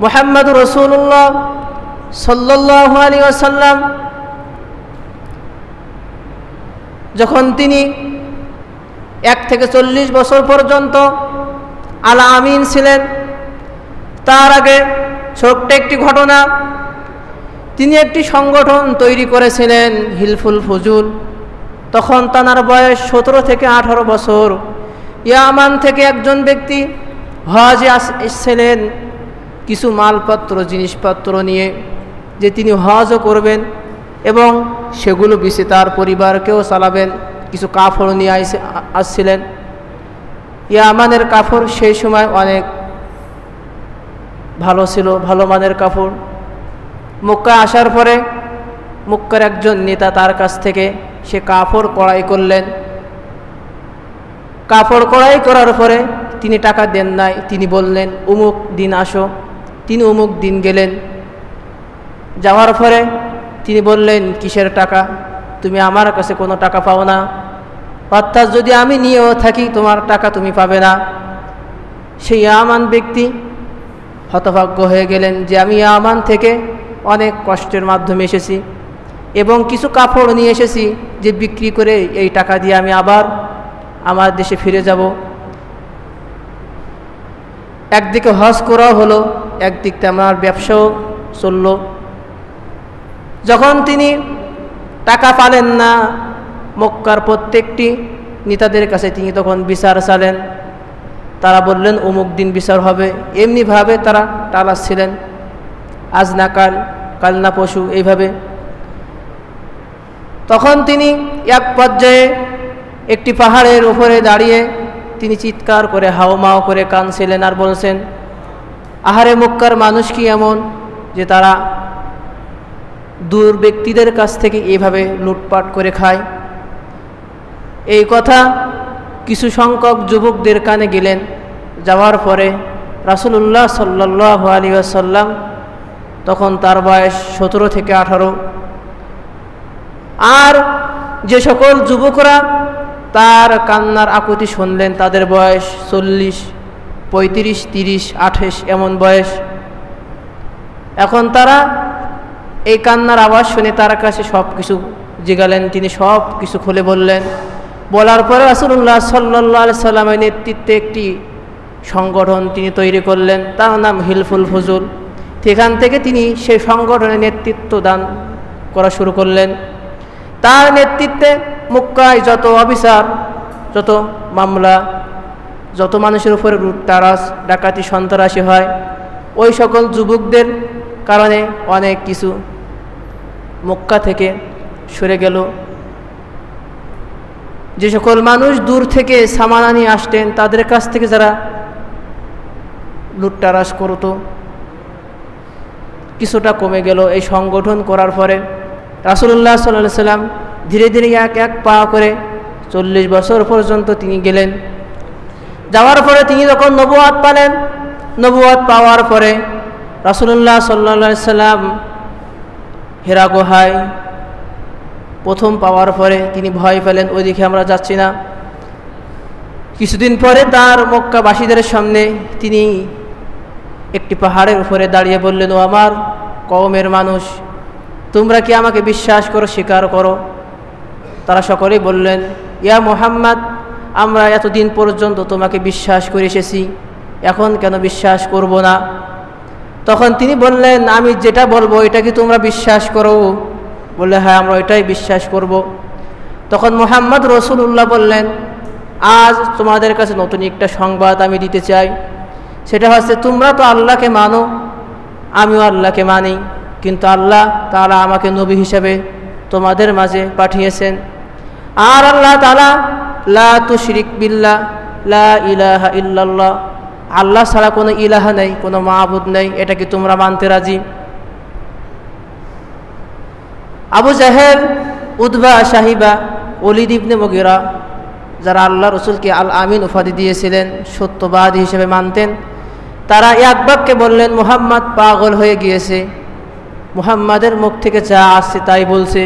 মুহাম্মদুর রাসূলুল্লাহ সাল্লাল্লাহু আলাইহি ওয়াসাল্লাম যখন তিনি 1 থেকে 40 বছর পর্যন্ত আল আমিন ছিলেন, তার আগে ছোট্ট একটি ঘটনা, তিনি একটি সংগঠন তৈরি করেছিলেন হিলফুল ফুজুল। তখন তার বয়স 17 থেকে 18 বছর। ইয়ামান থেকে একজন ব্যক্তি হজে এসেছিলেন কিছু মালপত্র জিনিসপত্র নিয়ে, যে তিনি হজও করবেন এবং সেগুলো বেশি তার পরিবারকেও চালাবেন। কিছু কাপড় নিয়ে আসছিলেন। ইয়ামানের কাপড় সেই সময় অনেক ভালো ছিল, ভালো মানের কাপড়। মক্কা আসার পরে মক্কার একজন নেতা তার কাছ থেকে সে কাপড় ক্রয় করলেন। কাপড় ক্রয় করার পরে তিনি টাকা দেন নাই। তিনি বললেন অমুক দিন আসো। তিনি অমুক দিন গেলেন। যাওয়ার পরে তিনি বললেন কিসের টাকা? তুমি আমার কাছে কোনো টাকা পাও না, অর্থাৎ যদি আমি নিয়েও থাকি তোমার টাকা তুমি পাবে না। সেই ইয়ামান ব্যক্তি হতভাগ্য হয়ে গেলেন যে আমি ইয়ামান থেকে অনেক কষ্টের মাধ্যমে এসেছি এবং কিছু কাপড় নিয়ে এসেছি যে বিক্রি করে এই টাকা দিয়ে আমি আবার আমার দেশে ফিরে যাব। একদিকে হজ করা হলো, একদিকে আমার ব্যবসাও চলল। যখন তিনি টাকা পালেন না, মক্কার প্রত্যেকটি নেতাদের কাছে তিনি তখন বিচার চালেন। তারা বললেন অমুক দিন বিচার হবে। এমনিভাবে তারা টালাচ্ছিলেন, আজ না কাল, কাল না পশু, এইভাবে। তখন তিনি এক পর্যায়ে একটি পাহাড়ের উপরে দাঁড়িয়ে তিনি চিৎকার করে হাওমাও করে কাঁদছিলেন আর বলছেন, আহারে মক্কার মানুষ কি এমন যে তারা দূর ব্যক্তিদের কাছ থেকে এইভাবে লুটপাট করে খায়। এই কথা কিছু সংখ্যক যুবকদের কানে গেলেন। যাওয়ার পরে রাসূলুল্লাহ সাল্লাল্লাহু আলাইহি ওয়াসাল্লাম, তখন তার বয়স 17 থেকে 18, আর যে সকল যুবকরা তার কান্নার আকুতি শুনলেন তাদের বয়স 40, 35, 30, 28 এমন বয়স। এখন তারা এই কান্নার আওয়াজ শুনে তার কাছে সব কিছু জিগালেন। তিনি সব কিছু খুলে বললেন। বলার পরে রাসূলুল্লাহ সাল্লাল্লাহু আলাইহি সাল্লামের নেতৃত্বে একটি সংগঠন তিনি তৈরি করলেন, তার নাম হিলফুল ফুজুল। সেখান থেকে তিনি সেই সংগঠনের নেতৃত্ব দান করা শুরু করলেন। তার নেতৃত্বে মক্কায় যত অবিচার, যত মামলা, যত মানুষের উপরে লুটতারাজ, ডাকাতি, সন্ত্রাসী হয়, ওই সকল যুবকদের কারণে অনেক কিছু মক্কা থেকে সরে গেল। যে সকল মানুষ দূর থেকে সামানা নিয়ে আসতেন তাদের কাছ থেকে যারা লুটতারাজ করত, কিছুটা কমে গেল এই সংগঠন করার পরে। রাসূলুল্লাহ সাল্লাল্লাহু আলাইহি সাল্লাম ধীরে ধীরে এক এক পা করে 40 বছর পর্যন্ত তিনি গেলেন। যাওয়ার পরে তিনি যখন নবুয়ত পালেন, নবুয়ত পাওয়ার পরে রাসূলুল্লাহ সাল্লাল্লাহু আলাইহি সাল্লাম হেরা গুহায় প্রথম পাওয়ার পরে তিনি ভয় পেলেন, ওইদিকে আমরা যাচ্ছি না। কিছুদিন পরে তার মক্কাবাসীদের সামনে তিনি একটি পাহাড়ের উপরে দাঁড়িয়ে বললেন, ও আমার কওমের মানুষ, তোমরা কি আমাকে বিশ্বাস করো, স্বীকার করো? তারা সকলেই বললেন, ইয়া মুহাম্মদ, আমরা এতদিন পর্যন্ত তোমাকে বিশ্বাস করে এসেছি, এখন কেন বিশ্বাস করব না? তখন তিনি বললেন, আমি যেটা বলবো এটা কি তোমরা বিশ্বাস করো? বললে, হ্যাঁ, আমরা এটাই বিশ্বাস করব। তখন মুহাম্মদ রাসূলুল্লাহ বললেন, আজ তোমাদের কাছে নতুন একটা সংবাদ আমি দিতে চাই। সেটা হচ্ছে, তোমরা তো আল্লাহকে মানো, আমিও আল্লাহকে মানি, কিন্তু আল্লাহ তাআলা আমাকে নবী হিসেবে তোমাদের মাঝে পাঠিয়েছেন। আর আল্লাহ তাআলা লা তুশরিক বিল্লাহ, লা ইলাহা ইল্লাল্লাহ, আল্লাহ ছাড়া কোনো ইলাহা নেই, কোনো মাবুদ নেই, এটা কি তোমরা মানতে রাজি? আবু জাহেল, উতবা, সাহিবা, ওলীদ ইবনে মুগীরা, যারা আল্লাহ রসুলকে আল আমিন উপাধি দিয়েছিলেন, সত্যবাদী হিসেবে মানতেন, তারা এক বাক্যে বললেন, মুহাম্মদ পাগল হয়ে গিয়েছে, মুহাম্মাদের মুখ থেকে যা আসছে তাই বলছে।